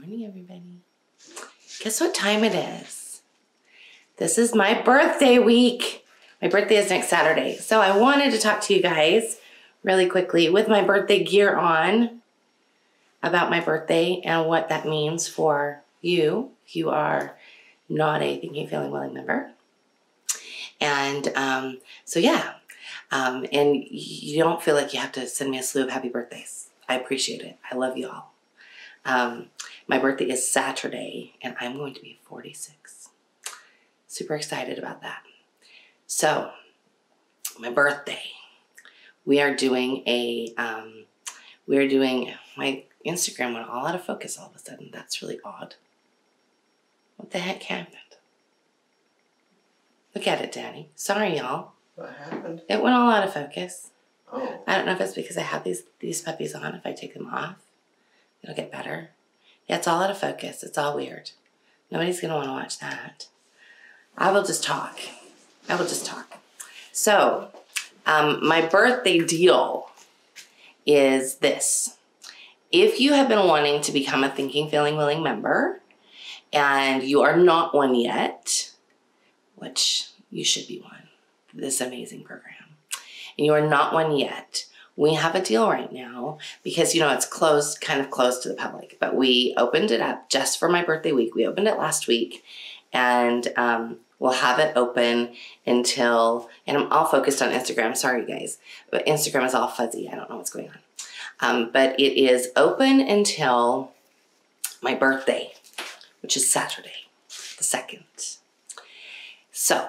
morning, everybody. Guess what time it is? This is my birthday week. My birthday is next Saturday. So I wanted to talk to you guys really quickly with my birthday gear on about my birthday and what that means for you if you are not a Thinking, Feeling, Willing member. And so yeah, and you don't feel like you have to send me a slew of happy birthdays. I appreciate it. I love you all. My birthday is Saturday, and I'm going to be 46. Super excited about that. So, my birthday, we are doing my Instagram went all out of focus all of a sudden. That's really odd. What the heck happened? Look at it, Daddy. Sorry, y'all. What happened? It went all out of focus. Oh. I don't know if it's because I have these puppies on. If I take them off, it'll get better. Yeah, it's all out of focus. It's all weird. Nobody's going to want to watch that. I will just talk. So, my birthday deal is this. If you have been wanting to become a Thinking, Feeling, Willing member, and you are not one yet, which you should be one, this amazing program, and you are not one yet, we have a deal right now because, you know, it's closed, kind of closed to the public, but we opened it up just for my birthday week. We opened it last week, and we'll have it open until, and I'm all focused on Instagram. Sorry, guys, but Instagram is all fuzzy. I don't know what's going on. But it is open until my birthday, which is Saturday, the 2nd. So,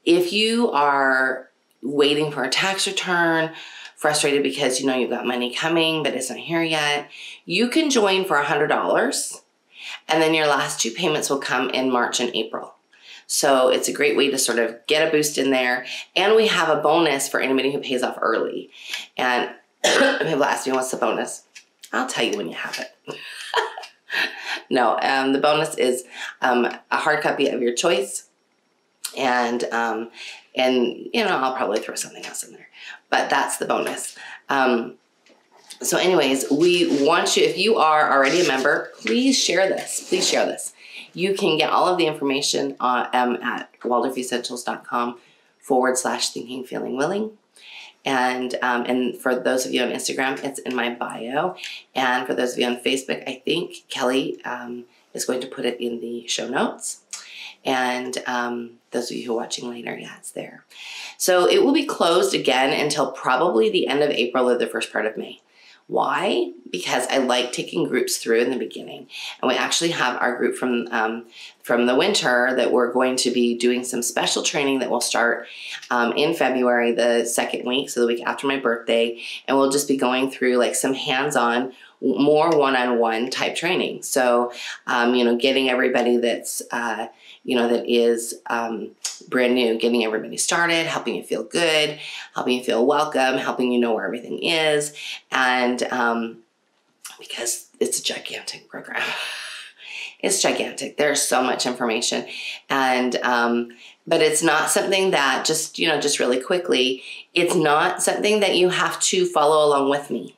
if you are waiting for a tax return, frustrated because you know you've got money coming, but it's not here yet, you can join for $100, and then your last 2 payments will come in March and April. So it's a great way to sort of get a boost in there. And we have a bonus for anybody who pays off early. And people ask me, what's the bonus? I'll tell you when you have it. No, the bonus is a hard copy of your choice. And you know, I'll probably throw something else in there, but that's the bonus. So anyways, we want you, if you are already a member, please share this. Please share this. You can get all of the information at waldorfessentials.com/Thinking, Feeling, Willing. And for those of you on Instagram, it's in my bio. And for those of you on Facebook, I think Kelly is going to put it in the show notes. And those of you who are watching later, yeah, it's there. So it will be closed again until probably the end of April or the first part of May. Why? Because I like taking groups through in the beginning. And we actually have our group from the winter that we're going to be doing some special training that will start in February, the 2nd week, so the week after my birthday. And we'll just be going through like some hands-on, more one-on-one type training. So, you know, getting everybody that's, you know, that is brand new, getting everybody started, helping you feel good, helping you feel welcome, helping you know where everything is. And because it's a gigantic program. It's gigantic. There's so much information. And but it's not something that just, you know, just really quickly, it's not something that you have to follow along with me.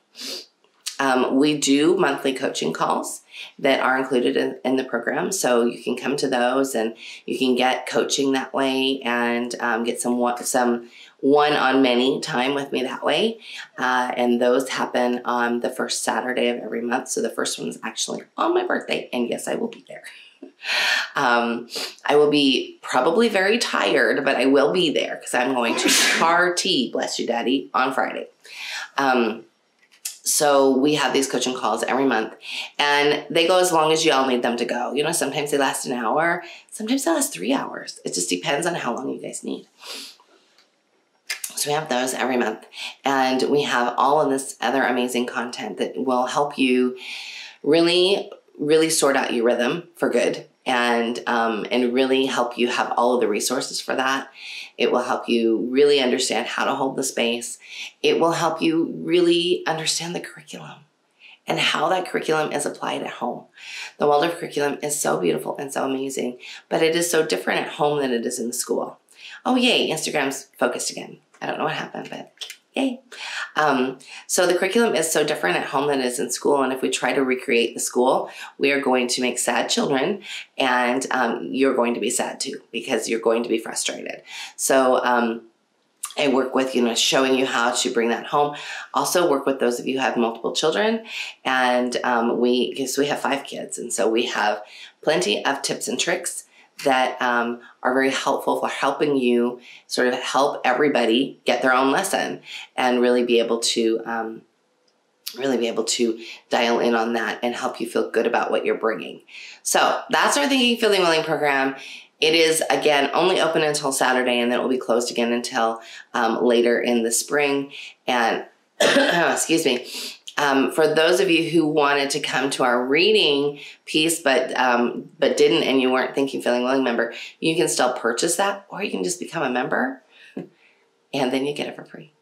We do monthly coaching calls that are included in the program. So you can come to those and you can get coaching that way and get some one-on-many time with me that way. And those happen on the first Saturday of every month. So the first one's actually on my birthday. And yes, I will be there. I will be probably very tired, but I will be there because I'm going to party, bless you, Daddy, on Friday. So we have these coaching calls every month, and they go as long as y'all need them to go. You know, sometimes they last an hour, sometimes they last 3 hours. It just depends on how long you guys need. So we have those every month, and we have all of this other amazing content that will help you really, really sort out your rhythm for good, and really help you have all of the resources for that. It will help you really understand how to hold the space. It will help you really understand the curriculum and how that curriculum is applied at home. The Waldorf curriculum is so beautiful and so amazing, but it is so different at home than it is in the school. Oh, yay, Instagram's focused again. I don't know what happened, but Yay. So the curriculum is so different at home than it is in school. And if we try to recreate the school, we are going to make sad children, and you're going to be sad too, because you're going to be frustrated. So I work with, showing you how to bring that home. Also work with those of you who have multiple children. And because we have 5 kids. And so we have plenty of tips and tricks that are very helpful for helping you sort of help everybody get their own lesson and really be able to dial in on that and help you feel good about what you're bringing. So that's our Thinking, Feeling, Willing program. It is, again, only open until Saturday, and then it will be closed again until later in the spring. And excuse me. For those of you who wanted to come to our reading piece but didn't, and you weren't Thinking, Feeling, Willing member, you can still purchase that, or you can just become a member, and then you get it for free.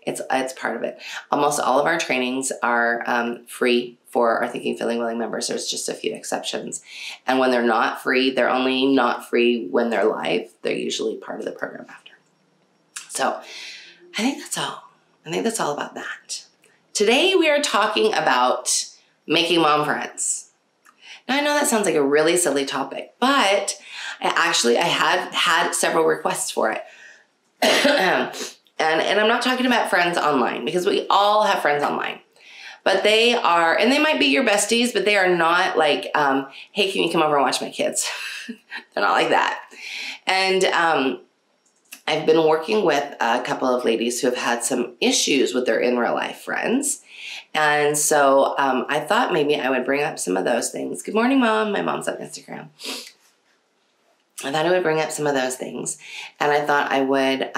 It's part of it. Almost all of our trainings are free for our Thinking, Feeling, Willing members. There's just a few exceptions. And when they're not free, they're only not free when they're live. They're usually part of the program after. So I think that's all. I think that's all about that. Today we are talking about making mom friends. Now I know that sounds like a really silly topic, but I had several requests for it. And I'm not talking about friends online, because we all have friends online. But they are, and they might be your besties, but they are not like, hey, can you come over and watch my kids? They're not like that. And I've been working with a couple of ladies who have had some issues with their in real life friends. And so I thought maybe I would bring up some of those things. Good morning, Mom. My mom's on Instagram. I thought I would bring up some of those things. And I thought I would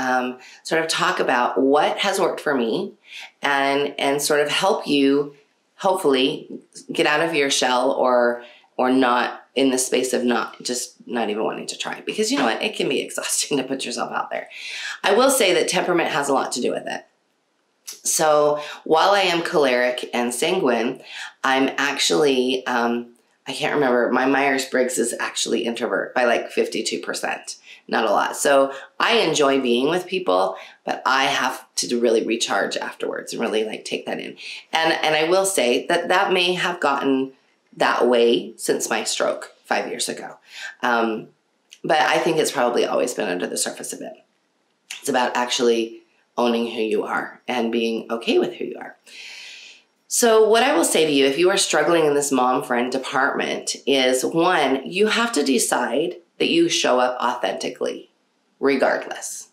sort of talk about what has worked for me and sort of help you, hopefully, get out of your shell or not in the space of not even wanting to try. Because you know what? It can be exhausting to put yourself out there. I will say that temperament has a lot to do with it. So while I am choleric and sanguine, I'm actually... I can't remember. My Myers-Briggs is actually introvert by like 52%. Not a lot. So I enjoy being with people, but I have to really recharge afterwards and really like take that in. And I will say that may have gotten that way since my stroke 5 years ago. But I think it's probably always been under the surface a bit. It's about actually owning who you are and being okay with who you are. So what I will say to you, if you are struggling in this mom friend department, is one, you have to decide that you show up authentically, regardless.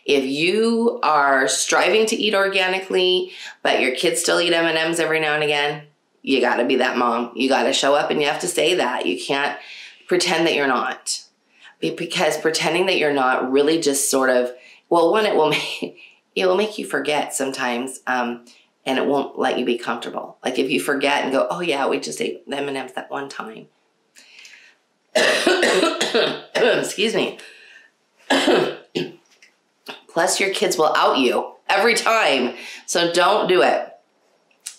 If you are striving to eat organically, but your kids still eat M&Ms every now and again, you got to be that mom. You got to show up and you have to say that. You can't pretend that you're not. Because pretending that you're not really just sort of, well, one, it will make you forget sometimes, and it won't let you be comfortable. Like if you forget and go, oh yeah, we just ate M&Ms that one time. Excuse me. Plus your kids will out you every time. So don't do it.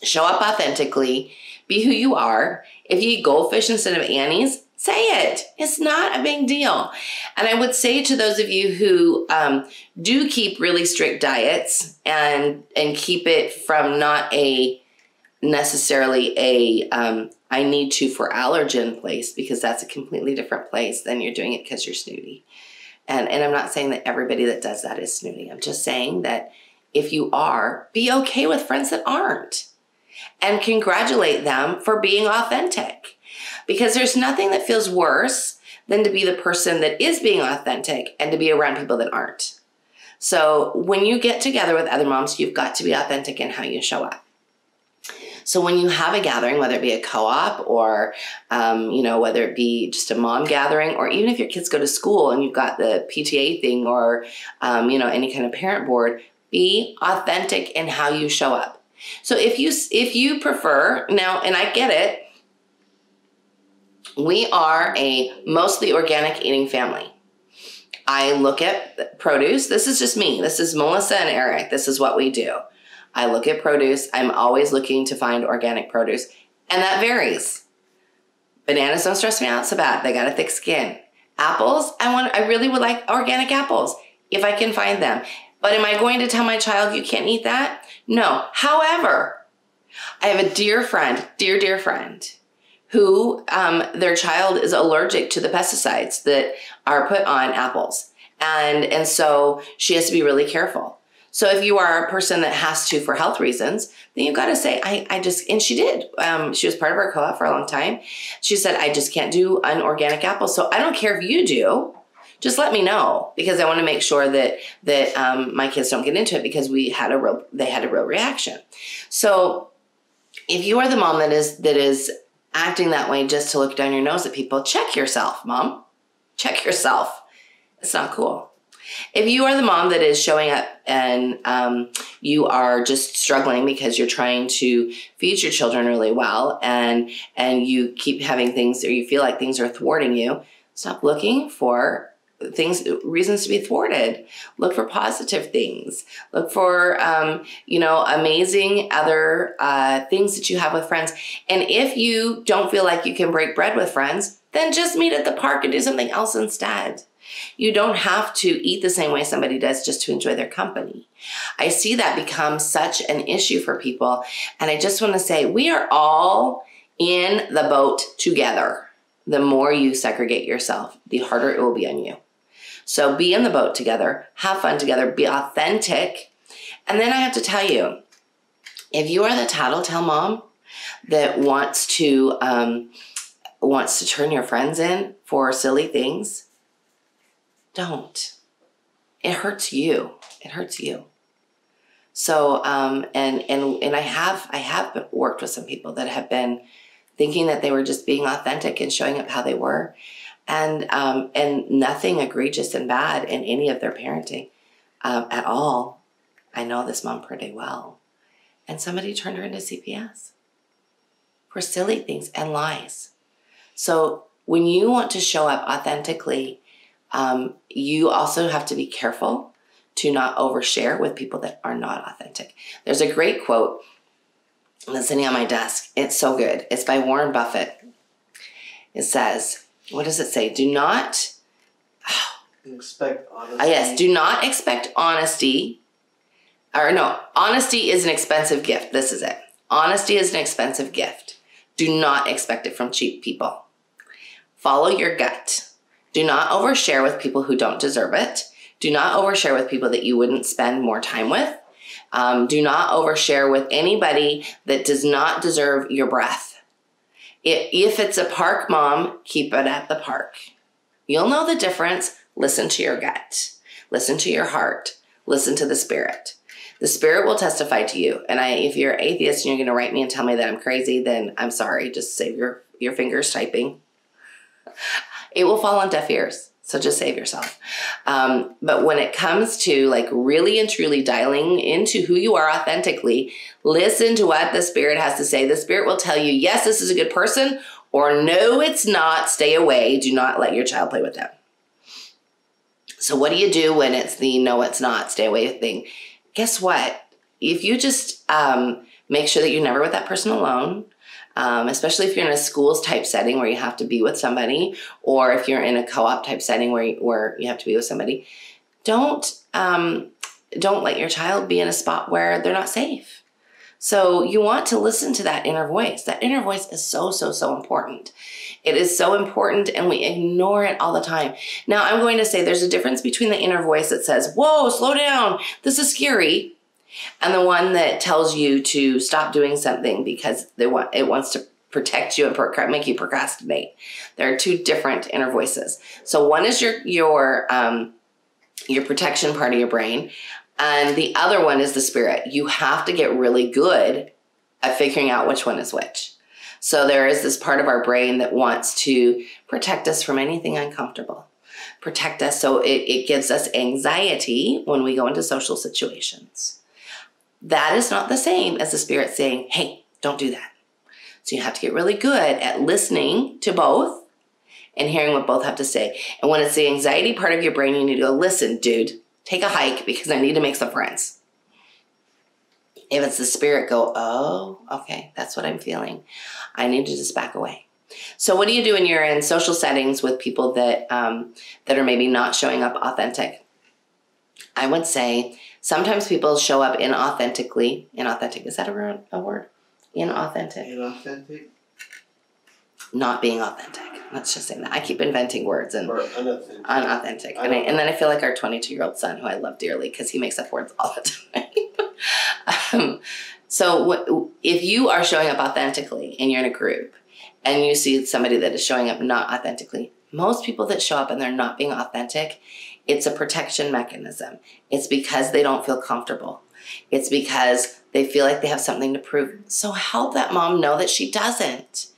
Show up authentically. Be who you are. If you eat goldfish instead of Annie's, say it. It's not a big deal. And I would say to those of you who do keep really strict diets and keep it from not necessarily a I need to for allergen place, because that's a completely different place than you're doing it because you're snooty. And I'm not saying that everybody that does that is snooty. I'm just saying that if you are, be okay with friends that aren't. And congratulate them for being authentic. Because there's nothing that feels worse than to be the person that is being authentic and to be around people that aren't. So when you get together with other moms, you've got to be authentic in how you show up. So when you have a gathering, whether it be a co-op or, whether it be just a mom gathering, or even if your kids go to school and you've got the PTA thing or, any kind of parent board, be authentic in how you show up. So if you prefer, now, and I get it, we are a mostly organic eating family. I look at produce. This is just me. This is Melissa and Eric. This is what we do. I look at produce. I'm always looking to find organic produce. And that varies. Bananas don't stress me out so bad. They got a thick skin. Apples, I really would like organic apples if I can find them. But am I going to tell my child you can't eat that? No. However, I have a dear friend, dear friend, who their child is allergic to the pesticides that are put on apples. And so she has to be really careful. So if you are a person that has to for health reasons, then you've got to say, and she did. She was part of our co-op for a long time. She said, I just can't do an organic apple. So I don't care if you do, just let me know, because I want to make sure that my kids don't get into it, because they had a real reaction. So if you are the mom that is acting that way just to look down your nose at people, check yourself, mom. Check yourself. It's not cool. If you are the mom that is showing up and you are just struggling because you're trying to feed your children really well, and you keep having things, or you feel like things are thwarting you, stop looking for reasons to be thwarted. Look for positive things. Look for, amazing other things that you have with friends. And if you don't feel like you can break bread with friends, then just meet at the park and do something else instead. You don't have to eat the same way somebody does just to enjoy their company. I see that become such an issue for people. And I just want to say, we are all in the boat together. The more you segregate yourself, the harder it will be on you. So be in the boat together, have fun together, be authentic. And then I have to tell you, if you are the tattletale mom that wants to turn your friends in for silly things, don't. It hurts you. It hurts you. So, and I have worked with some people that have been thinking that they were just being authentic and showing up how they were, and nothing egregious and bad in any of their parenting at all. I know this mom pretty well, and somebody turned her into CPS for silly things and lies. So when you want to show up authentically, you also have to be careful to not overshare with people that are not authentic. There's a great quote that's sitting on my desk. It's so good. It's by Warren Buffett. It says, what does it say? Do not expect honesty. Yes, do not expect honesty. Or no, honesty is an expensive gift. This is it. Honesty is an expensive gift. Do not expect it from cheap people. Follow your gut. Do not overshare with people who don't deserve it. Do not overshare with people that you wouldn't spend more time with. Do not overshare with anybody that does not deserve your breath. If it's a park mom, keep it at the park. You'll know the difference. Listen to your gut. Listen to your heart. Listen to the Spirit. The Spirit will testify to you. And if you're atheist and you're going to write me and tell me that I'm crazy, then I'm sorry. Just save your fingers typing. It will fall on deaf ears. So just save yourself. But when it comes to like really and truly dialing into who you are authentically, listen to what the Spirit has to say. The Spirit will tell you, yes, this is a good person, or no, it's not. Stay away. Do not let your child play with them. So what do you do when it's the no, it's not, stay away thing? Guess what? If you just make sure that you're never with that person alone, especially if you're in a schools type setting where you have to be with somebody, or if you're in a co-op type setting where you have to be with somebody, don't let your child be in a spot where they're not safe. So you want to listen to that inner voice. That inner voice is so, so, so important. It is so important, and we ignore it all the time. Now, I'm going to say there's a difference between the inner voice that says, whoa, slow down, this is scary, and the one that tells you to stop doing something because it wants to protect you and make you procrastinate. There are two different inner voices. So one is your protection part of your brain, and the other one is the Spirit. You have to get really good at figuring out which one is which. So there is this part of our brain that wants to protect us from anything uncomfortable. Protect us, so it gives us anxiety when we go into social situations. That is not the same as the Spirit saying, hey, don't do that. So you have to get really good at listening to both and hearing what both have to say. And when it's the anxiety part of your brain, you need to go, listen, dude, take a hike because I need to make some friends. If it's the Spirit, go, oh, okay, that's what I'm feeling. I need to just back away. So what do you do when you're in social settings with people that are maybe not showing up authentic? I would say sometimes people show up inauthentically. Inauthentic, is that a word? Inauthentic. Inauthentic? Not being authentic. Let's just say that. I keep inventing words and Or unauthentic. Unauthentic. And then I feel like our 22-year-old son, who I love dearly because he makes up words all the time. So if you are showing up authentically and you're in a group and you see somebody that is showing up not authentically, most people that show up and they're not being authentic, it's a protection mechanism. It's because they don't feel comfortable. It's because they feel like they have something to prove. So help that mom know that she doesn't.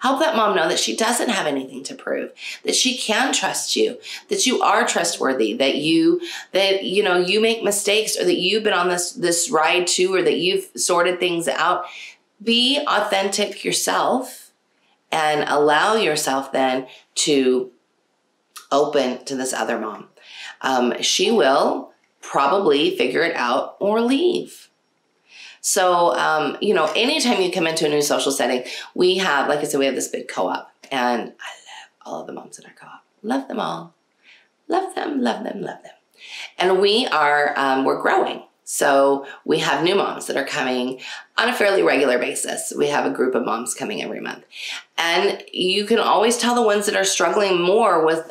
Help that mom know that she doesn't have anything to prove, that she can trust you, that you are trustworthy, that you make mistakes, or that you've been on this ride too, or that you've sorted things out. Be authentic yourself and allow yourself then to open to this other mom. She will probably figure it out or leave. So, anytime you come into a new social setting, we have, like I said, we have this big co-op, and I love all of the moms in our co-op. Love them all. Love them, love them, love them. And we're growing. So we have new moms that are coming on a fairly regular basis. We have a group of moms coming every month. And you can always tell the ones that are struggling more with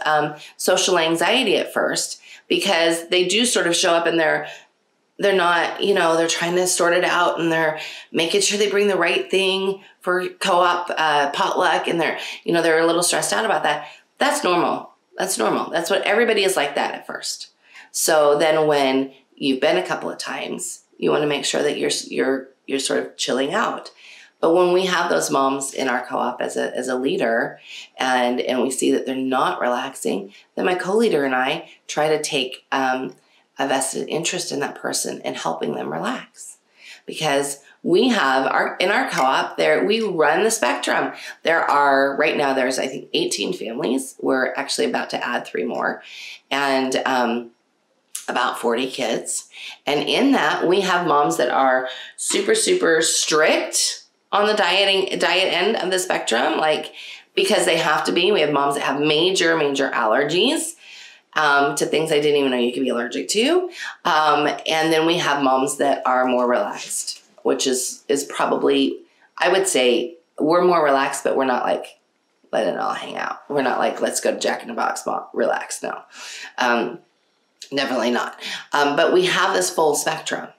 social anxiety at first, because they do sort of show up and they're not, they're trying to sort it out, and they're making sure they bring the right thing for co-op potluck, and they're a little stressed out about that. That's normal. That's normal. That's what everybody is like that at first. So then when you've been a couple of times, you want to make sure that you're sort of chilling out. But when we have those moms in our co-op as a leader, and we see that they're not relaxing, then my co-leader and I try to take a vested interest in that person and helping them relax. Because we have in our co-op there, we run the spectrum. Right now there's I think 18 families. We're actually about to add 3 more, and about 40 kids. And in that, we have moms that are super, super strict on the diet end of the spectrum, because they have to be. We have moms that have major, major allergies to things I didn't even know you could be allergic to. And then we have moms that are more relaxed, which is probably, I would say, we're more relaxed, but we're not let it all hang out. We're not let's go to Jack in the Box, relax. No, definitely not. But we have this full spectrum,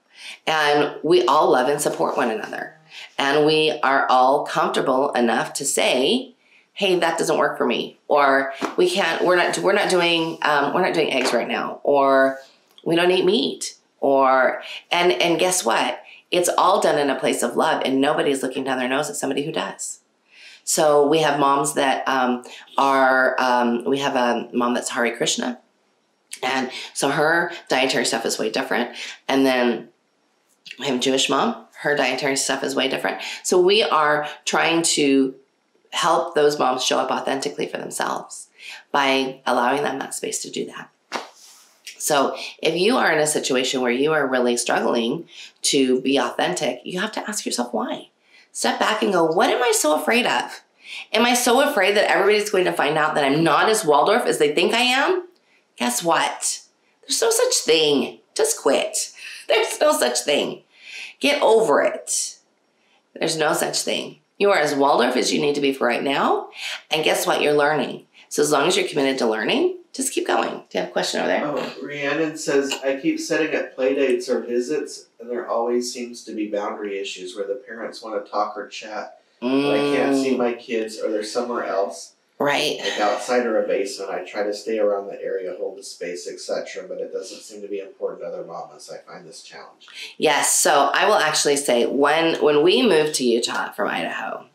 and we all love and support one another. And we are all comfortable enough to say, hey, that doesn't work for me, or we're not doing eggs right now, or we don't eat meat, and guess what? It's all done in a place of love, and nobody's looking down their nose at somebody who does. So we have moms that we have a mom that's Hare Krishna, and so her dietary stuff is way different. And then we have a Jewish mom, her dietary stuff is way different. So we are trying to help those moms show up authentically for themselves by allowing them that space to do that. So if you are in a situation where you are really struggling to be authentic, you have to ask yourself why. Step back and go, what am I so afraid of? Am I so afraid that everybody's going to find out that I'm not as Waldorf as they think I am? Guess what? There's no such thing. Just quit. There's no such thing. Get over it. There's no such thing. You are as Waldorf as you need to be for right now. And guess what? You're learning. So as long as you're committed to learning, just keep going. Do you have a question over there? Oh, Rhiannon says, I keep setting up play dates or visits, and there always seems to be boundary issues where the parents want to talk or chat, but I can't see my kids, or they're somewhere else. Right. Outside or a basement. I try to stay around the area, hold the space, etc., but it doesn't seem to be important to other mamas. I find this challenge. Yes. So I will actually say, when we moved to Utah from Idaho,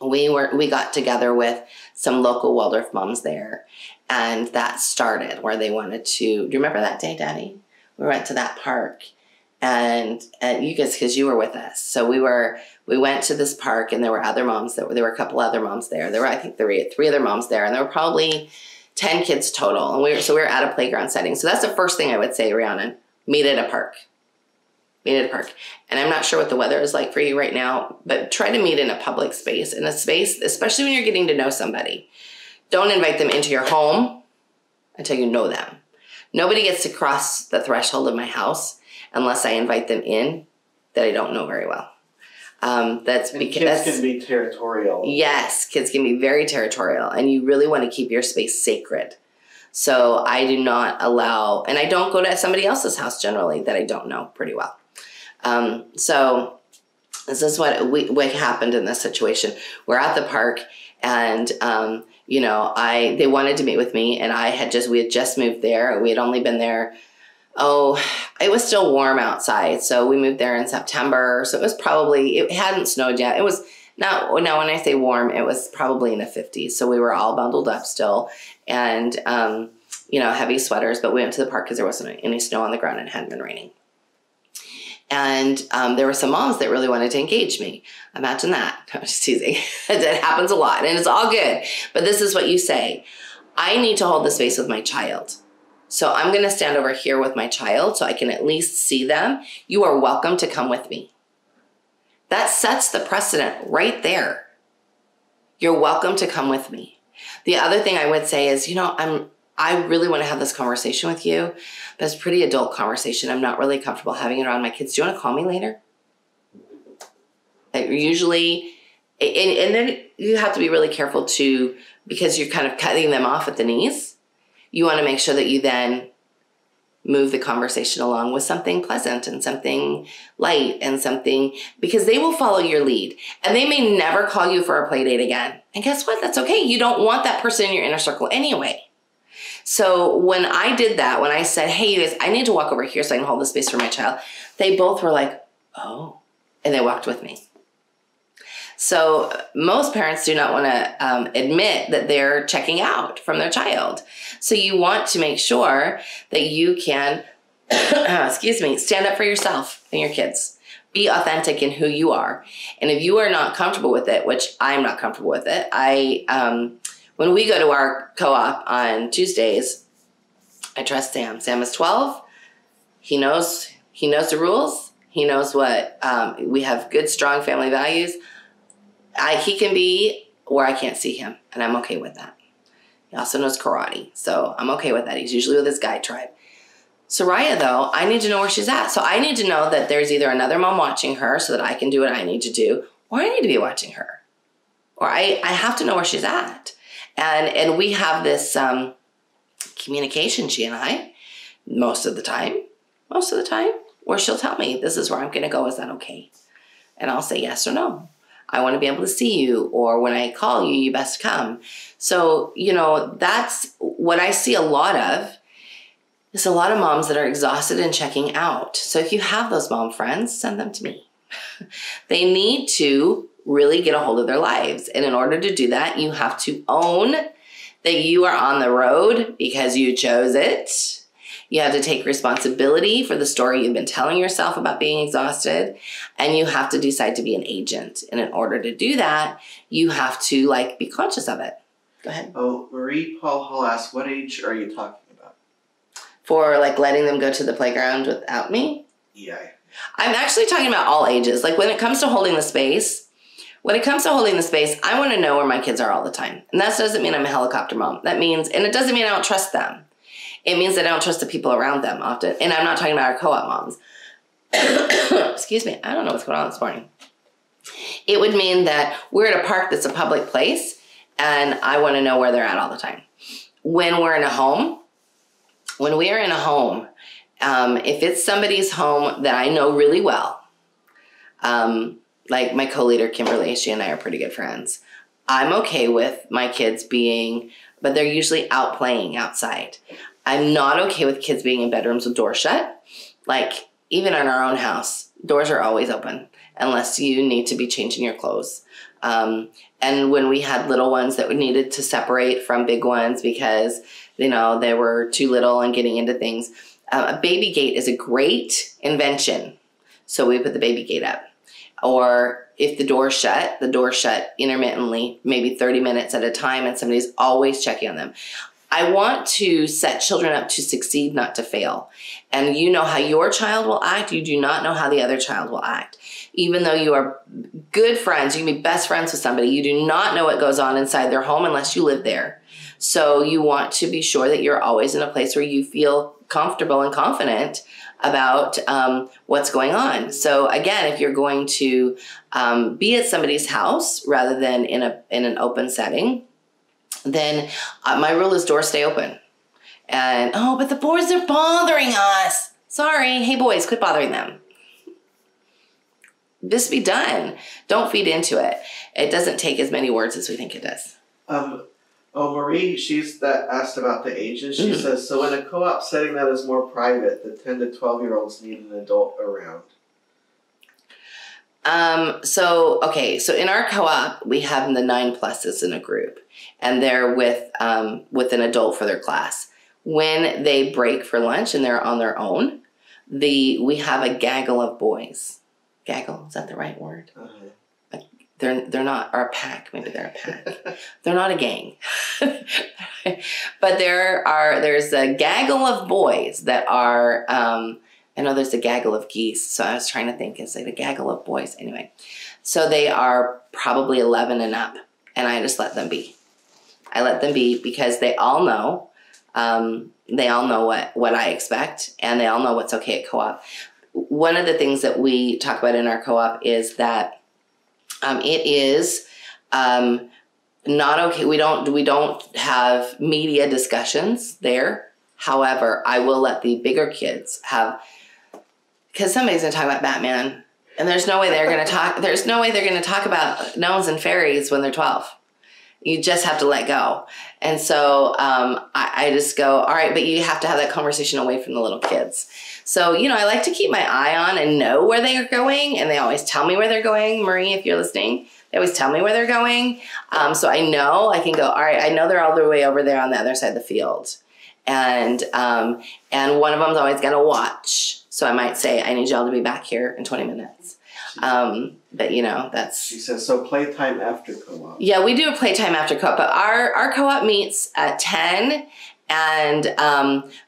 we got together with some local Waldorf moms there, and that started where they wanted to. Do you remember that day, Daddy? We went to that park, and you guys, because you were with us, so we went to this park, and there were other moms there were a couple other moms there. There were, I think, three other moms there, and there were probably 10 kids total, and we were at a playground setting. So that's the first thing I would say, Rhiannon. Meet at a park. Meet at a park. And I'm not sure what the weather is like for you right now, but try to meet in a public space, in a space, especially when you're getting to know somebody. Don't invite them into your home until you know them. Nobody gets to cross the threshold of my house unless I invite them in that I don't know very well. That's because kids can be territorial. Yes, kids can be very territorial, and you really want to keep your space sacred. So I do not allow, and I don't go to somebody else's house generally that I don't know pretty well. So this is what happened in this situation. We're at the park, and they wanted to meet with me, and we had just moved there. We had only been there. It was still warm outside. So we moved there in September. So it hadn't snowed yet. It was now when I say warm, it was probably in the 50s. So we were all bundled up still and, heavy sweaters, but we went to the park because there wasn't any snow on the ground and it hadn't been raining. And there were some moms that really wanted to engage me. Imagine that. I'm just teasing. That happens a lot and it's all good. But this is what you say. I need to hold the space with my child. So I'm going to stand over here with my child so I can at least see them. You are welcome to come with me. That sets the precedent right there. You're welcome to come with me. The other thing I would say is, I really want to have this conversation with you, but it's a pretty adult conversation. I'm not really comfortable having it around my kids. Do you want to call me later? Usually, and then you have to be really careful too, because you're kind of cutting them off at the knees. You want to make sure that you then move the conversation along with something pleasant and something light and something, because they will follow your lead and they may never call you for a play date again. And guess what? That's okay. You don't want that person in your inner circle anyway. So when I did that, when I said, hey, you guys, I need to walk over here so I can hold the space for my child, they both were like, oh, and they walked with me. So most parents do not want to admit that they're checking out from their child. So you want to make sure that you can, stand up for yourself and your kids. Be authentic in who you are. And if you are not comfortable with it, which I'm not comfortable with it, when we go to our co-op on Tuesdays, I trust Sam. Sam is 12. He knows the rules. He knows what, we have good, strong family values. He can be where I can't see him, and I'm okay with that. He also knows karate, so I'm okay with that. He's usually with his guy tribe. Soraya, though, I need to know where she's at. So I need to know that there's either another mom watching her so that I can do what I need to do, or I need to be watching her. Or I have to know where she's at. And we have this communication, she and I, most of the time, where she'll tell me, this is where I'm going to go. Is that okay? And I'll say yes or no. I want to be able to see you, or when I call you, you best come. So, that's what I see a lot of. There's a lot of moms that are exhausted and checking out. So if you have those mom friends, send them to me. They need to really get a hold of their lives. And in order to do that, you have to own that you are on the road because you chose it. You have to take responsibility for the story you've been telling yourself about being exhausted. And you have to decide to be an agent. And in order to do that, you have to be conscious of it. Go ahead. Oh, Marie Paul Hall asked, what age are you talking about? For letting them go to the playground without me? Yeah. I'm actually talking about all ages. When it comes to holding the space, I want to know where my kids are all the time. And that doesn't mean I'm a helicopter mom. That means, and it doesn't mean I don't trust them. It means that I don't trust the people around them often. And I'm not talking about our co-op moms. Excuse me. I don't know what's going on this morning. It would mean that we're at a park that's a public place and I want to know where they're at all the time. When we are in a home, if it's somebody's home that I know really well, like my co-leader, Kimberly, she and I are pretty good friends. I'm okay with my kids but they're usually out playing outside. I'm not okay with kids being in bedrooms with doors shut. Even in our own house, doors are always open unless you need to be changing your clothes. And when we had little ones that needed to separate from big ones because, they were too little and getting into things, a baby gate is a great invention. So we put the baby gate up. Or if the door's shut intermittently, maybe 30 minutes at a time, and somebody's always checking on them. I want to set children up to succeed, not to fail. And you know how your child will act. You do not know how the other child will act. Even though you are good friends, you can be best friends with somebody, you do not know what goes on inside their home unless you live there. So you want to be sure that you're always in a place where you feel comfortable and confident about what's going on. So again, if you're going to be at somebody's house rather than in an open setting, then my rule is doors stay open. And, oh, but the boys are bothering us. Sorry. Hey, boys, quit bothering them. Just be done. Don't feed into it. It doesn't take as many words as we think it does. Marie, she's that asked about the ages. She says, so in a co-op setting that is more private, the 10 to 12-year-olds need an adult around. So in our co-op, we have the 9+s in a group, and they're with an adult for their class. When they break for lunch and they're on their own, we have a gaggle of boys. Gaggle, is that the right word? Uh-huh. They're not, or a pack, maybe they're a pack. They're not a gang. But there's a gaggle of boys that are, I know there's a gaggle of geese, so I was trying to think, is it a gaggle of boys? Anyway, so they are probably 11 and up, and I just let them be. I let them be because they all know what I expect, and they all know what's okay at co-op. One of the things that we talk about in our co-op is that it is not okay. We don't have media discussions there. However, I will let the bigger kids have, because somebody's going to talk about Batman, and there's no way they're going to talk. There's no way they're going to talk about gnomes and fairies when they're 12. You just have to let go. And so I just go, all right, but you have to have that conversation away from the little kids. So, I like to keep my eye on and know where they are going. And they always tell me where they're going. Marie, if you're listening, they always tell me where they're going. So I know I can go, all right, I know they're all the way over there on the other side of the field. And one of them's always going to watch. So I might say, I need y'all to be back here in 20 minutes. But that's... She says, so playtime after co-op. Yeah, we do a playtime after co-op, but our co-op meets at 10, and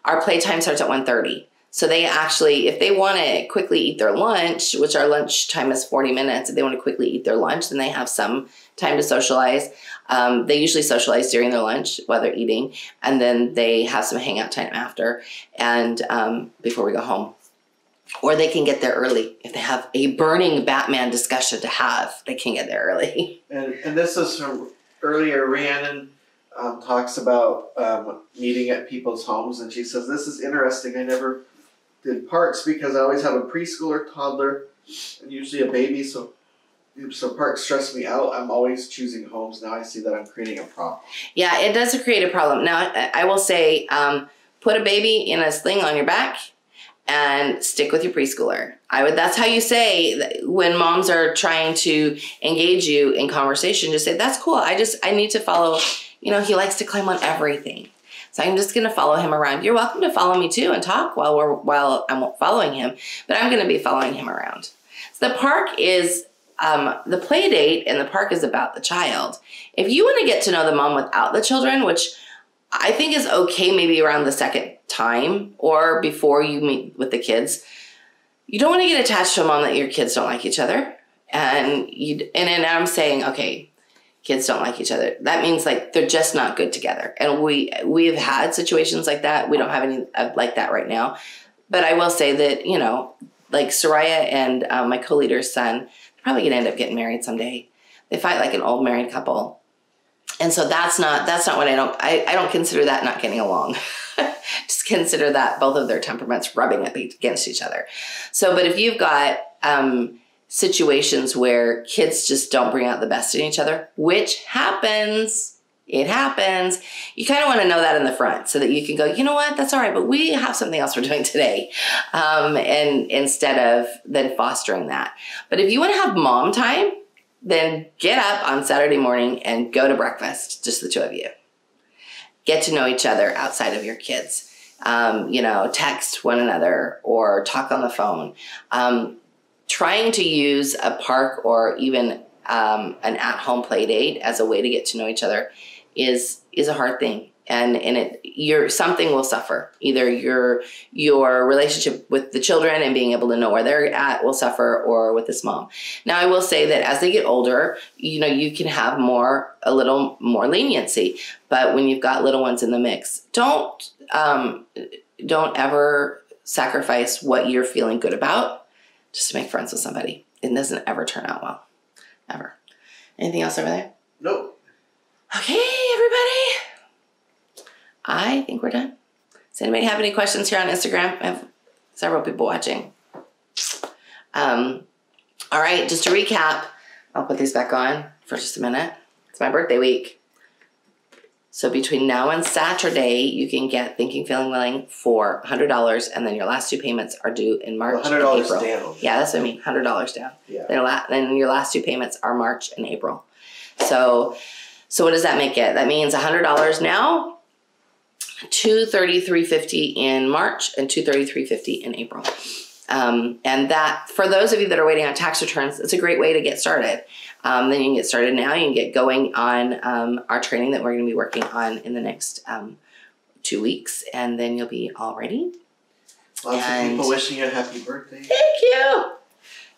our playtime starts at 1:30. So they actually, if they want to quickly eat their lunch, which our lunch time is 40 minutes, if they want to quickly eat their lunch, then they have some time to socialize. They usually socialize during their lunch while they're eating, and then they have some hangout time after, and before we go home. Or they can get there early. If they have a burning Batman discussion to have, they can get there early. And this is from earlier. Rhiannon talks about meeting at people's homes, and she says, this is interesting. I never did parks because I always have a preschooler, toddler, and usually a baby, so parks stress me out. I'm always choosing homes. Now I see that I'm creating a problem. Yeah, it does create a problem. Now, I will say, put a baby in a sling on your back and stick with your preschooler. That's how you say that when moms are trying to engage you in conversation, just say, that's cool. I need to follow, he likes to climb on everything. So I'm just going to follow him around. You're welcome to follow me too and talk while I'm following him, but I'm going to be following him around. So the park is, the play date and the park is about the child. If you want to get to know the mom without the children, which I think is okay maybe around the second time or before you meet with the kids, you don't want to get attached to a mom that your kids don't like each other. And then I'm saying, okay, kids don't like each other. That means like they're just not good together. And we have had situations like that. We don't have any like that right now. But I will say that, like Soraya and my co-leader's son, they're probably going to end up getting married someday. They fight like an old married couple. And so that's not what I don't consider that not getting along. Just consider that both of their temperaments rubbing against each other. So, but if you've got situations where kids just don't bring out the best in each other, which happens, it happens, you kind of want to know that in the front so that you can go, you know what, that's all right, but we have something else we're doing today. And instead of then fostering that. But if you want to have mom time, then get up on Saturday morning and go to breakfast, just the two of you. Get to know each other outside of your kids. Text one another or talk on the phone. Trying to use a park or even an at-home play date as a way to get to know each other is a hard thing. something will suffer. Either your relationship with the children and being able to know where they're at will suffer, or with this mom. Now, I will say that as they get older, you can have a little more leniency. But when you've got little ones in the mix, don't ever sacrifice what you're feeling good about just to make friends with somebody. It doesn't ever turn out well, ever. Anything else over there? Nope. Okay, everybody. I think we're done. Does anybody have any questions here on Instagram? I have several people watching. All right, just to recap, I'll put these back on for just a minute. It's my birthday week. So between now and Saturday, you can get Thinking Feeling Willing for $100, and then your last 2 payments are due in March and $100 April. down. Yeah, that's what I mean, $100 down. Yeah. Then your last 2 payments are March and April. So what does that make it? That means $100 now, $233.50 in March, and $233.50 in April. And that, for those of you that are waiting on tax returns, it's a great way to get started. Then you can get started now. You can get going on our training that we're going to be working on in the next 2 weeks, and then you'll be all ready. Lots of people wishing you a happy birthday. Thank you.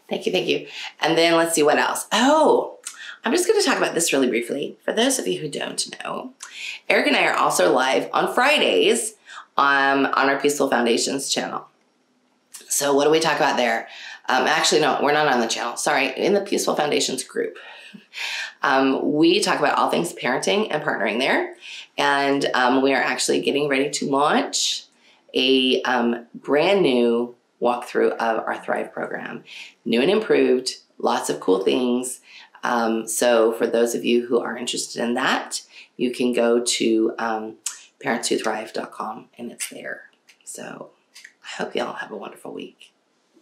Thank you, thank you. And then let's see what else. Oh, I'm just going to talk about this really briefly. For those of you who don't know, Eric and I are also live on Fridays on our Peaceful Foundations channel. So what do we talk about there? Actually, no, we're not on the channel. Sorry, in the Peaceful Foundations group. We talk about all things parenting and partnering there. And we are actually getting ready to launch a brand new walkthrough of our Thrive program. New and improved, lots of cool things. So for those of you who are interested in that, you can go to parentswhothrive.com and it's there. So I hope you all have a wonderful week.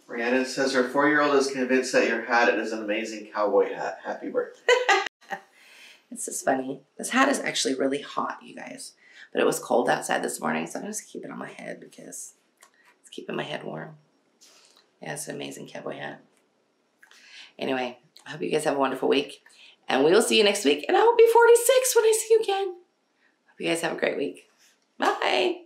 Rhiannon says her 4-year-old is convinced that your hat is an amazing cowboy hat. Happy birthday. It's just funny. This hat is actually really hot, you guys. But it was cold outside this morning, so I'm just keep it on my head because it's keeping my head warm. Yeah, it's an amazing cowboy hat. Anyway, I hope you guys have a wonderful week. And we will see you next week. And I will be 46 when I see you again. Hope you guys have a great week. Bye.